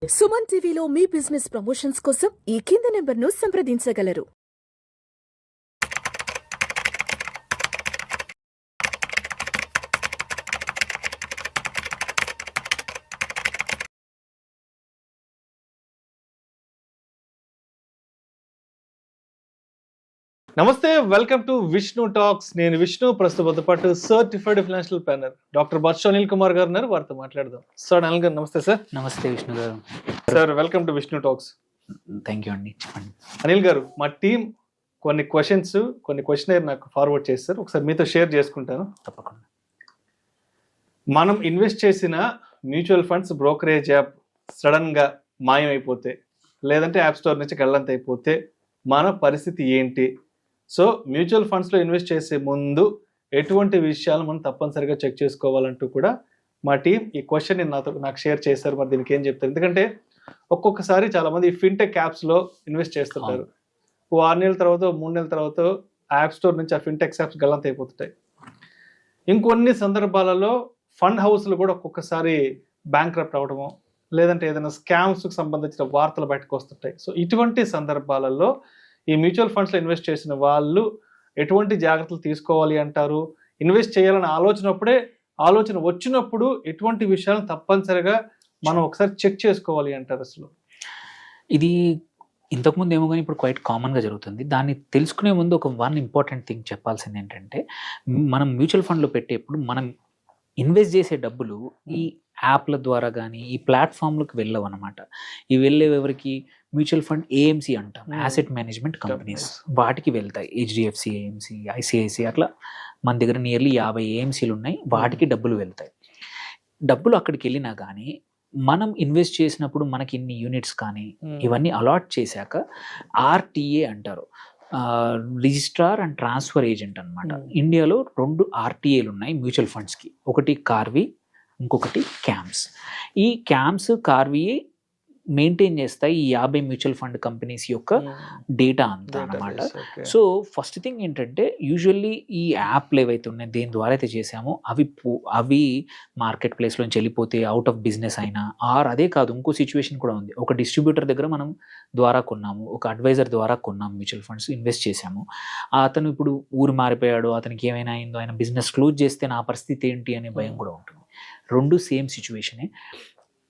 సుమన్ టీవీలో మీ business promotions కోసం ఈ కింది నెంబర్ను సంప్రదించగలరు. నమస్తే, వెల్కమ్ టు విష్ణు టాక్స్. నేను విష్ణు, ప్రస్తుతం పాటు certified financial planner doctor Barsha Anil Kumar garu ఉన్నారు. వారితో మాట్లాడదాం. సార్ అనిల్ గారు నమస్తే. సార్ నమస్తే విష్ణు గారు. Sir welcome to Vishnu talks. Thank you అండి, చెప్పండి. అనిల్ గారు, మా టీం కొన్ని క్వశ్చనర్ నాకు ఫార్వర్డ్ చేస్తారు, ఒకసారి మీతో షేర్ చేసుకుంటాను. తప్పకుండా. మనం ఇన్వెస్ట్ చేసిన mutual funds brokerage app sudden గా మాయమైపోతే, లేదంటే యాప్ స్టోర్ నుంచి గల్లంత అయిపోతే మన పరిస్థితి ఏంటి? సో మ్యూచువల్ ఫండ్స్లో ఇన్వెస్ట్ చేసే ముందు ఎటువంటి విషయాలు మనం తప్పనిసరిగా చెక్ చేసుకోవాలంటూ కూడా మా టీం ఈ క్వశ్చన్ నాకు షేర్ చేశారు. మరి దీనికి ఏం చెప్తారు? ఎందుకంటే ఒక్కొక్కసారి చాలామంది ఫిన్టెక్ యాప్స్లో ఇన్వెస్ట్ చేస్తుంటారు. 6 నెలల తర్వాత 3 నెలల తర్వాత యాప్ స్టోర్ నుంచి ఆ ఫిన్టెక్ యాప్స్ గల్లంత అయిపోతుంటాయి. ఇంకొన్ని సందర్భాలలో ఫండ్ హౌస్లు కూడా ఒక్కొక్కసారి బ్యాంక్రప్ట్ అవ్వడము, లేదంటే ఏదైనా స్కామ్స్కి సంబంధించిన వార్తలు బయటకు వస్తుంటాయి. సో ఇటువంటి సందర్భాలలో ఈ మ్యూచువల్ ఫండ్స్లో ఇన్వెస్ట్ చేసిన వాళ్ళు ఎటువంటి జాగ్రత్తలు తీసుకోవాలి అంటారు? ఇన్వెస్ట్ చేయాలని ఆలోచన వచ్చినప్పుడు ఎటువంటి విషయాలను తప్పనిసరిగా మనం ఒకసారి చెక్ చేసుకోవాలి అంటారు? అసలు ఇది ఇంతకుముందు ఏమో కానీ ఇప్పుడు క్వైట్ కామన్గా జరుగుతుంది. దాన్ని తెలుసుకునే ముందు ఒక ఇంపార్టెంట్ థింగ్ చెప్పాల్సింది ఏంటంటే, మనం మ్యూచువల్ ఫండ్లో పెట్టేప్పుడు మనం ఇన్వెస్ట్ చేసే డబ్బులు ఈ యాప్ల ద్వారా కానీ ఈ ప్లాట్ఫామ్లకు వెళ్ళవు అనమాట. ఇవి వెళ్ళేవి ఎవరికి? మ్యూచువల్ ఫండ్ ఏఎంసీ అంటాం, యాసెట్ మేనేజ్మెంట్ కంపెనీస్, వాటికి వెళ్తాయి. హెచ్డిఎఫ్సి ఏఎంసీ, ఐసిఐసి, అట్లా మన దగ్గర నియర్లీ 50 ఏఎంసీలు ఉన్నాయి. వాటికి డబ్బులు వెళ్తాయి. డబ్బులు అక్కడికి వెళ్ళినా కానీ మనం ఇన్వెస్ట్ చేసినప్పుడు మనకి ఇన్ని యూనిట్స్ కానీ ఇవన్నీ అలాట్ చేశాక ఆర్టీఏ అంటారు, రిజిస్ట్రార్ అండ్ ట్రాన్స్ఫర్ ఏజెంట్ అనమాట. ఇండియాలో 2 ఆర్టీఏలు ఉన్నాయి మ్యూచువల్ ఫండ్స్కి. ఒకటి కార్వి, ఇంకొకటి క్యామ్స్. ఈ క్యామ్స్, కార్వి మెయింటైన్ చేస్తాయి ఈ 50 మ్యూచువల్ ఫండ్ కంపెనీస్ యొక్క డేటా అంతా అనమాట. సో ఫస్ట్ థింగ్ ఏంటంటే, యూజువల్లీ ఈ యాప్లు ఏవైతే ఉన్నాయి, దేని ద్వారా అయితే చేసామో అవి మార్కెట్ ప్లేస్లోంచి వెళ్ళిపోతే అవుట్ ఆఫ్ బిజినెస్ అయినా, అదే కాదు, ఇంకో సిచ్యువేషన్ కూడా ఉంది. ఒక డిస్ట్రిబ్యూటర్ దగ్గర మనం ద్వారా కొన్నాము, ఒక అడ్వైజర్ ద్వారా కొన్నాము, మ్యూచువల్ ఫండ్స్ ఇన్వెస్ట్ చేసాము. అతను ఇప్పుడు ఊరు మారిపోయాడు, అతనికి ఏమైనా అయిందో, ఆయన బిజినెస్ క్లోజ్ చేస్తే నా పరిస్థితి ఏంటి అనే భయం కూడా ఉంటుంది. 2 సేమ్ సిచ్యువేషనే.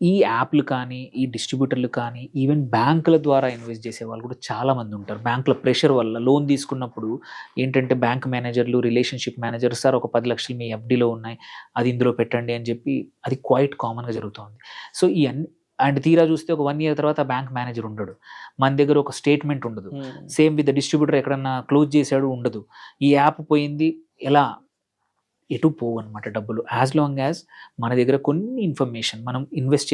ఈ యాప్లు కానీ, ఈ డిస్ట్రిబ్యూటర్లు కానీ, ఈవెన్ బ్యాంకుల ద్వారా ఇన్వెస్ట్ చేసే వాళ్ళు కూడా చాలామంది ఉంటారు. బ్యాంకుల ప్రెషర్ వల్ల లోన్ తీసుకున్నప్పుడు ఏంటంటే, బ్యాంక్ మేనేజర్లు, రిలేషన్షిప్ మేనేజర్, సార్ ఒక 10 లక్షలు మీ ఎఫ్డీలో ఉన్నాయి, అది ఇందులో పెట్టండి అని చెప్పి, అది క్వైట్ కామన్గా జరుగుతుంది. సో ఇవన్నీ అండ్ తీరా చూస్తే ఒక 1 ఇయర్ తర్వాత బ్యాంక్ మేనేజర్ ఉండడు, మన దగ్గర ఒక స్టేట్మెంట్ ఉండదు. సేమ్ విత్ ద డిస్ట్రిబ్యూటర్, ఎక్కడన్నా క్లోజ్ చేశాడు ఉండదు, ఈ యాప్ పోయింది, ఎలా ఎటు పోవు అనమాట డబ్బులు. యాజ్ లాంగ్ యాజ్ మన దగ్గర కొన్ని ఇన్ఫర్మేషన్ మనం ఇన్వెస్ట్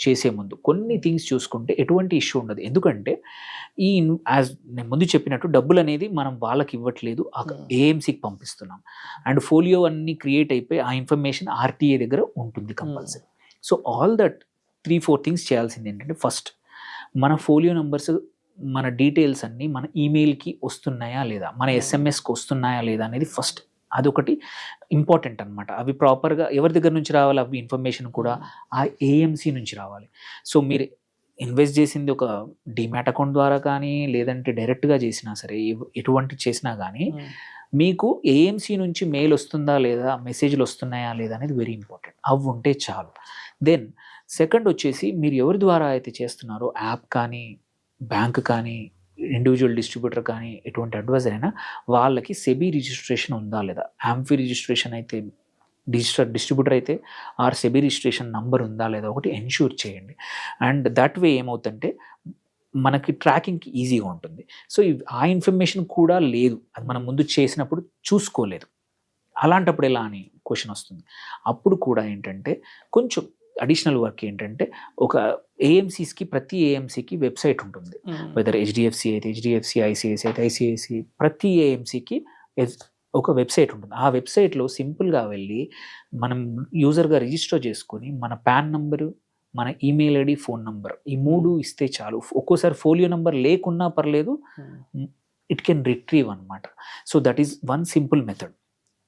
చేసే ముందు కొన్ని థింగ్స్ చూసుకుంటే ఎటువంటి ఇష్యూ ఉండదు. ఎందుకంటే యాజ్ నేను ముందు చెప్పినట్టు, డబ్బులు అనేది మనం వాళ్ళకి ఇవ్వట్లేదు, ఏఎంసీకి పంపిస్తున్నాం. అండ్ ఫోలియో అన్నీ క్రియేట్ అయిపోయి ఆ ఇన్ఫర్మేషన్ ఆర్టీఏ దగ్గర ఉంటుంది compulsory. So all that 3-4 things చేయాల్సింది ఏంటంటే, ఫస్ట్ మన ఫోలియో నెంబర్స్, మన డీటెయిల్స్ అన్నీ మన ఈమెయిల్కి వస్తున్నాయా లేదా, మన ఎస్ఎంఎస్కి వస్తున్నాయా లేదా అనేది ఫస్ట్. అదొకటి ఇంపార్టెంట్ అనమాట. అవి ప్రాపర్గా ఎవరి దగ్గర నుంచి రావాలి, అవి ఇన్ఫర్మేషన్ కూడా ఆ ఏఎంసీ నుంచి రావాలి. సో మీరు ఇన్వెస్ట్ చేసింది ఒక డిమాట్ అకౌంట్ ద్వారా కానీ, లేదంటే డైరెక్ట్గా చేసినా సరే, ఎటువంటి చేసినా కానీ మీకు ఏఎంసీ నుంచి మెయిల్ వస్తుందా లేదా, మెసేజ్లు వస్తున్నాయా లేదా అనేది వెరీ ఇంపార్టెంట్. అవి ఉంటే చాలు. దెన్ సెకండ్ వచ్చేసి, మీరు ఎవరి ద్వారా అయితే చేస్తున్నారో, యాప్ కానీ, బ్యాంక్ కానీ, ఇండివిజువల్ డిస్ట్రిబ్యూటర్ కానీ, ఎటువంటి అడ్వైజర్ అయినా, వాళ్ళకి సెబీ రిజిస్ట్రేషన్ ఉందా లేదా, ఆంఫీ రిజిస్ట్రేషన్ అయితే, డిస్ట్రిబ్యూటర్ అయితే సెబీ రిజిస్ట్రేషన్ నంబర్ ఉందా లేదా ఒకటి ఎన్ష్యూర్ చేయండి. అండ్ దట్ వే ఏమవుతుందంటే మనకి ట్రాకింగ్కి ఈజీగా ఉంటుంది. సో ఆ ఇన్ఫర్మేషన్ కూడా లేదు, అది మనం ముందు చేసినప్పుడు చూసుకోలేదు, అలాంటప్పుడు ఎలా అని క్వశ్చన్ వస్తుంది. అప్పుడు కూడా ఏంటంటే, కొంచెం అడిషనల్ వర్క్ ఏంటంటే, ఒక ఏఎంసీస్కి, ప్రతి ఏఎంసీకి వెబ్సైట్ ఉంటుంది. వెదర్ హెచ్డిఎఫ్సి అయితే హెచ్డిఎఫ్సి, ఐసిఐసి అయితే ఐసిఐసి, ప్రతి ఏఎంసీకి ఒక వెబ్సైట్ ఉంటుంది. ఆ వెబ్సైట్లో సింపుల్గా వెళ్ళి మనం యూజర్గా రిజిస్టర్ చేసుకొని, మన పాన్ నంబరు, మన ఈమెయిల్ ఐడి, ఫోన్ నంబర్, ఈ 3 ఇస్తే చాలు. ఒక్కోసారి ఫోలియో నంబర్ లేకున్నా పర్లేదు, ఇట్ కెన్ రిట్రీవ్ అనమాట. So that is 1 simple method.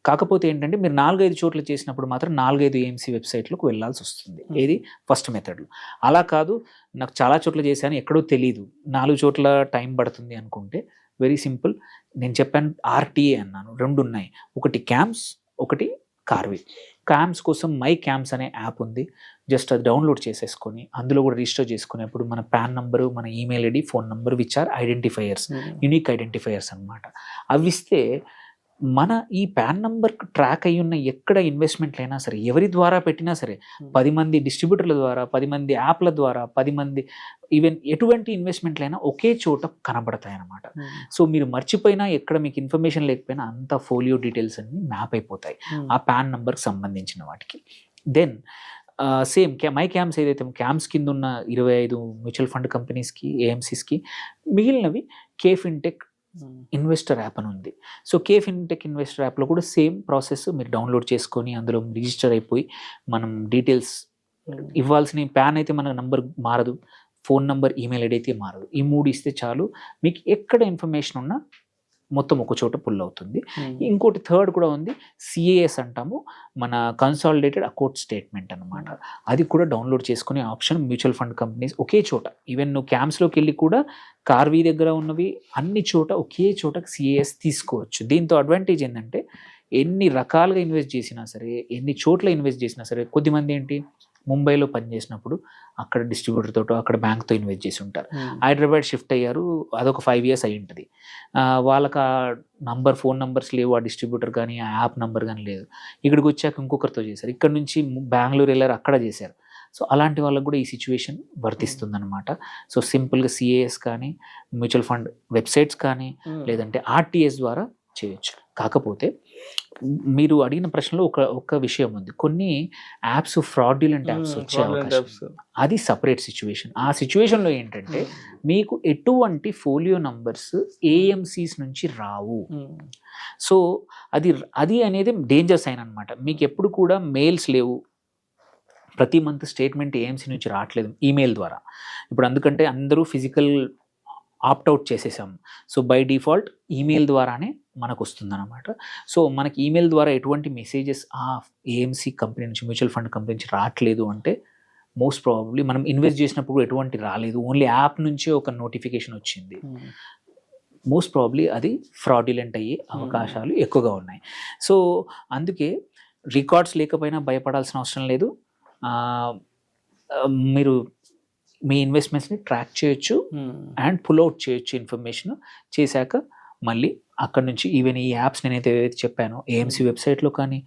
కాకపోతే ఏంటంటే మీరు 4-5 చోట్ల చేసినప్పుడు మాత్రం 4-5 ఏఎంసీ వెబ్సైట్లకు వెళ్ళాల్సి వస్తుంది. ఏది ఫస్ట్ మెథడ్లో. అలా కాదు నాకు చాలా చోట్ల చేశాను ఎక్కడో తెలీదు 4 చోట్ల టైం పడుతుంది అనుకుంటే వెరీ సింపుల్. నేను చెప్పాను ఆర్టీఏ అన్నాను, 2 ఉన్నాయి. ఒకటి క్యాంప్స్, ఒకటి కార్వి. క్యాంప్స్ కోసం మై క్యాంప్స్ అనే యాప్ ఉంది. జస్ట్ అది డౌన్లోడ్ చేసేసుకొని అందులో కూడా రిజిస్టర్ చేసుకునేప్పుడు మన పాన్ నంబరు, మన email ID, phone number which are identifiers, unique identifiers అనమాట. అవి ఇస్తే మన ఈ పాన్ నంబర్ ట్రాక్ అయ్యి ఉన్న ఎక్కడ ఇన్వెస్ట్మెంట్లు అయినా సరే, ఎవరి ద్వారా పెట్టినా సరే, 10 మంది డిస్ట్రిబ్యూటర్ల ద్వారా, 10 మంది యాప్ల ద్వారా, 10 మంది ఈవెన్ ఎటువంటి ఇన్వెస్ట్మెంట్లు అయినా ఒకే చోట కనబడతాయి అన్నమాట. సో మీరు మర్చిపోయినా ఎక్కడ మీకు ఇన్ఫర్మేషన్ లేకపోయినా అంత ఫోలియో డీటెయిల్స్ అన్ని మ్యాప్ అయిపోతాయి ఆ పాన్ నంబర్కి సంబంధించిన వాటికి. దెన్ సేమ్ మై క్యాంప్స్ ఏదైతే క్యాంప్స్ కింద ఉన్న 25 మ్యూచువల్ ఫండ్ కంపెనీస్కి, ఏఎంసీస్కి, మిగిలినవి కే ఫిన్టెక్ ఇన్వెస్టర్ యాప్ అని ఉంది. సో కే ఫిన్టెక్ ఇన్వెస్టర్ యాప్లో కూడా సేమ్ ప్రాసెస్. మీరు డౌన్లోడ్ చేసుకొని అందులో రిజిస్టర్ అయిపోయి మనం డీటెయిల్స్ ఇవ్వాల్సిన పాన్ అయితే మన నంబర్ మారదు, ఫోన్ నంబర్, ఈమెయిల్ ఐడి అయితే మారదు. ఈ 3 ఇస్తే చాలు, మీకు ఎక్కడ ఇన్ఫర్మేషన్ ఉన్నా మొత్తం ఒక చోట పుల్ అవుతుంది. ఇంకోటి థర్డ్ కూడా ఉంది, సిఏఎస్ అంటాము, మన కన్సాలిడేటెడ్ అకౌంట్ స్టేట్మెంట్ అనమాట. అది కూడా డౌన్లోడ్ చేసుకునే ఆప్షన్ మ్యూచువల్ ఫండ్ కంపెనీస్ ఒకే చోట. ఈవెన్ నువ్వు క్యాంప్స్లోకి వెళ్ళి కూడా కార్వీ దగ్గర ఉన్నవి అన్ని చోట ఒకే చోట సిఏఎస్ తీసుకోవచ్చు. దీంతో అడ్వాంటేజ్ ఏంటంటే ఎన్ని రకాలుగా ఇన్వెస్ట్ చేసినా సరే, ఎన్ని చోట్ల ఇన్వెస్ట్ చేసినా సరే, కొద్దిమంది ఏంటి ముంబైలో పనిచేసినప్పుడు అక్కడ డిస్ట్రిబ్యూటర్ తోటో అక్కడ బ్యాంక్తో ఇన్వెస్ట్ చేసి ఉంటారు. హైదరాబాద్ షిఫ్ట్ అయ్యారు, అదొక 5 years అయి ఉంటుంది. వాళ్ళకి ఆ నంబర్, ఫోన్ నంబర్స్ లేవు, ఆ డిస్ట్రిబ్యూటర్ కానీ ఆ యాప్ నెంబర్ కానీ లేదు. ఇక్కడికి వచ్చాక ఇంకొకరితో చేశారు, ఇక్కడ నుంచి బెంగళూరు వెళ్ళారు, అక్కడ చేశారు. సో అలాంటి వాళ్ళకు కూడా ఈ సిచ్యువేషన్ వర్తిస్తుంది అనమాట. సో సింపుల్గా సిఏఎస్ కానీ, మ్యూచువల్ ఫండ్ వెబ్సైట్స్ కానీ, లేదంటే ఆర్టీఎస్ ద్వారా చేయొచ్చు. కాకపోతే మీరు అడిగిన ప్రశ్నలో ఒక విషయం ఉంది, కొన్ని యాప్స్ ఫ్రాడ్యులెంట్ యాప్స్ వచ్చే అవకాశం, అది సపరేట్ సిచ్యువేషన్. ఆ సిచ్యువేషన్లో ఏంటంటే మీకు ఎటువంటి ఫోలియో నంబర్స్ ఏఎంసీస్ నుంచి రావు. సో అది అనేది డేంజర్ సైన్ అనమాట. మీకు ఎప్పుడు కూడా మెయిల్స్ లేవు, ప్రతి మంత్ స్టేట్మెంట్ ఏఎంసీ నుంచి రావట్లేదు ఈమెయిల్ ద్వారా. ఇప్పుడు అందుకంటే అందరూ ఫిజికల్ ఆప్ట్అవుట్ చేసేసాము. సో బై డిఫాల్ట్ ఈమెయిల్ ద్వారానే మనకు వస్తుందన్నమాట. సో మనకి ఈమెయిల్ ద్వారా ఎటువంటి మెసేజెస్ ఆ ఏఎంసీ కంపెనీ నుంచి, మ్యూచువల్ ఫండ్ కంపెనీ నుంచి రావట్లేదు అంటే మోస్ట్ ప్రాబబ్లీ మనం ఇన్వెస్ట్ చేసినప్పుడు ఎటువంటి రాలేదు, ఓన్లీ యాప్ నుంచే ఒక నోటిఫికేషన్ వచ్చింది. మోస్ట్ ప్రాబబ్లీ అది ఫ్రాడ్యులెంట్ అయ్యే అవకాశాలు ఎక్కువగా ఉన్నాయి. సో అందుకే రికార్డ్స్ లేకపోయినా భయపడాల్సిన అవసరం లేదు. మీరు మీ ఇన్వెస్ట్మెంట్స్ని ట్రాక్ చేయొచ్చు అండ్ పుల్ అవుట్ చేయొచ్చు. ఇన్ఫర్మేషన్ చేశాక మళ్ళీ అక్కడ నుంచి ఈవెన్ ఈ యాప్స్ నేనైతే ఏదైతే చెప్పానో ఏఎంసీ వెబ్సైట్లో కానీ,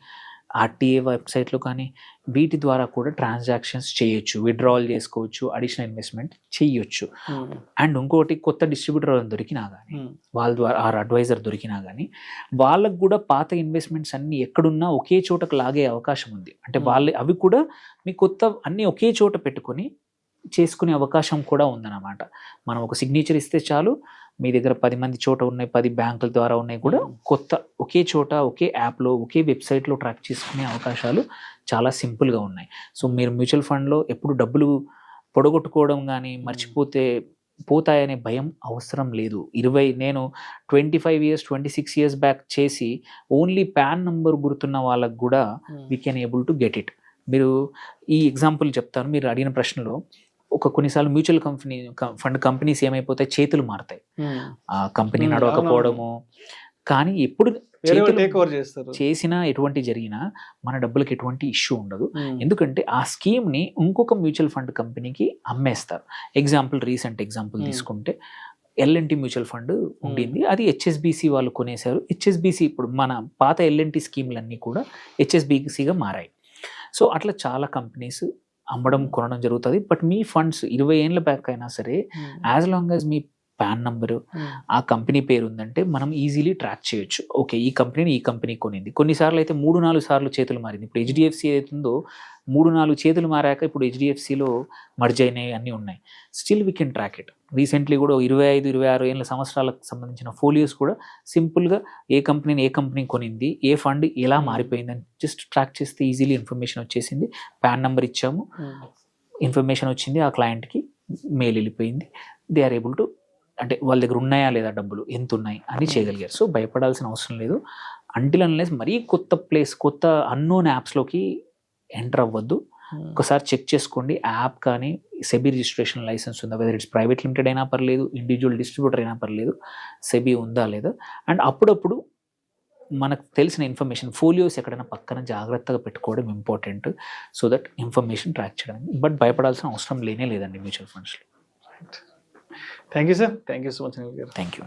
ఆర్టీఏ వెబ్సైట్లో కానీ, వీటి ద్వారా కూడా ట్రాన్సాక్షన్స్ చేయొచ్చు, విత్డ్రావల్ చేసుకోవచ్చు, అడిషనల్ ఇన్వెస్ట్మెంట్ చేయొచ్చు. అండ్ ఇంకోటి, కొత్త డిస్ట్రిబ్యూటర్ దొరికినా కానీ, వాళ్ళ ద్వారా ఆర్ అడ్వైజర్ దొరికినా కానీ, వాళ్ళకు కూడా పాత ఇన్వెస్ట్మెంట్స్ అన్నీ ఎక్కడున్నా ఒకే చోటకు లాగే అవకాశం ఉంది. అంటే అవి కూడా మీ కొత్త అన్నీ ఒకే చోట పెట్టుకొని చేసుకునే అవకాశం కూడా ఉందన్నమాట. మనం ఒక సిగ్నేచర్ ఇస్తే చాలు, మీ దగ్గర 10 మంది చోట ఉన్నాయి, 10 బ్యాంకుల ద్వారా ఉన్నాయి కూడా కొత్త ఒకే చోట, ఒకే యాప్లో, ఒకే వెబ్సైట్లో ట్రాక్ చేసుకునే అవకాశాలు చాలా సింపుల్గా ఉన్నాయి. సో మీరు మ్యూచువల్ ఫండ్లో ఎప్పుడు డబ్బులు పొడగొట్టుకోవడం కానీ, మర్చిపోతే పోతాయనే భయం అవసరం లేదు. నేను 25 years 26 years బ్యాక్ చేసి ఓన్లీ పాన్ నంబర్ గుర్తున్న వాళ్ళకు కూడా we can able to get it. మీరు ఈ ఎగ్జాంపుల్ చెప్తాను. మీరు అడిగిన ప్రశ్నలో కొన్నిసార్లు మ్యూచువల్ ఫండ్ కంపెనీస్ ఏమైపోతాయి, చేతులు మారుతాయి, ఆ కంపెనీ నడవకపోవడము. కానీ ఎప్పుడు చేసినా ఎటువంటి జరిగినా మన డబ్బులకు ఎటువంటి ఇష్యూ ఉండదు. ఎందుకంటే ఆ స్కీమ్ని ఇంకొక మ్యూచువల్ ఫండ్ కంపెనీకి అమ్మేస్తారు. రీసెంట్ ఎగ్జాంపుల్ తీసుకుంటే ఎల్ఎన్టీ మ్యూచువల్ ఫండ్ ఉండింది, అది హెచ్ఎస్బిసి వాళ్ళు కొనేశారు. హెచ్ఎస్బిసి ఇప్పుడు మన పాత ఎల్ఎన్టీ స్కీమ్లన్నీ కూడా హెచ్ఎస్బిసిగా మారాయి. సో అట్లా చాలా కంపెనీస్ అమ్మడం, కొనడం జరుగుతుంది. బట్ మీ ఫండ్స్ 20 ఏళ్ళ బ్యాక్ అయినా సరే, యాజ్ లాంగ్ యాజ్ మీ పాన్ నంబరు, ఆ కంపెనీ పేరు ఉందంటే మనం ఈజీలీ ట్రాక్ చేయొచ్చు. ఓకే, ఈ కంపెనీ కొనింది. కొన్నిసార్లు అయితే 3-4 సార్లు చేతులు మారింది. ఇప్పుడు హెచ్డిఎఫ్సి ఏదైతుందో 3-4 చేతులు మారాక ఇప్పుడు హెచ్డిఎఫ్సిలో మర్జ్ అయినాయి అన్నీ ఉన్నాయి. Still we can track it. Recently కూడా 25-26 ఏళ్ళ సంవత్సరాలకు సంబంధించిన ఫోలియోస్ కూడా సింపుల్గా ఏ కంపెనీ కొనింది, ఏ ఫండ్ ఎలా మారిపోయిందని జస్ట్ ట్రాక్ చేస్తే ఈజీలీ ఇన్ఫర్మేషన్ వచ్చేసింది. పాన్ నెంబర్ ఇచ్చాము, ఇన్ఫర్మేషన్ వచ్చింది, ఆ క్లయింట్కి మెయిల్ వెళ్ళిపోయింది. దే ఆర్ ఏబుల్ టు, అంటే వాళ్ళ దగ్గర ఉన్నాయా లేదా డబ్బులు, ఎంత ఉన్నాయి అని చేయగలిగారు. సో భయపడాల్సిన అవసరం లేదు. అంటిల్ అన్లెస్ మరీ కొత్త ప్లేస్, కొత్త అన్నోన్ యాప్స్లోకి ఎంటర్ అవ్వద్దు. ఒకసారి చెక్ చేసుకోండి యాప్ కానీ సెబీ రిజిస్ట్రేషన్ లైసెన్స్ ఉందా, వెదర్ ఇట్స్ ప్రైవేట్ లిమిటెడ్ అయినా పర్లేదు, ఇండివిజువల్ డిస్ట్రిబ్యూటర్ అయినా పర్లేదు, సెబీ ఉందా లేదా. అండ్ అప్పుడప్పుడు మనకు తెలిసిన ఇన్ఫర్మేషన్ ఫోలియోస్ ఎక్కడైనా పక్కన జాగ్రత్తగా పెట్టుకోవడం important, so that information track చేయడానికి. బట్ భయపడాల్సిన అవసరం లేదండి మ్యూచువల్ ఫండ్స్లో. Thank you sir, thank you so much. Thank you.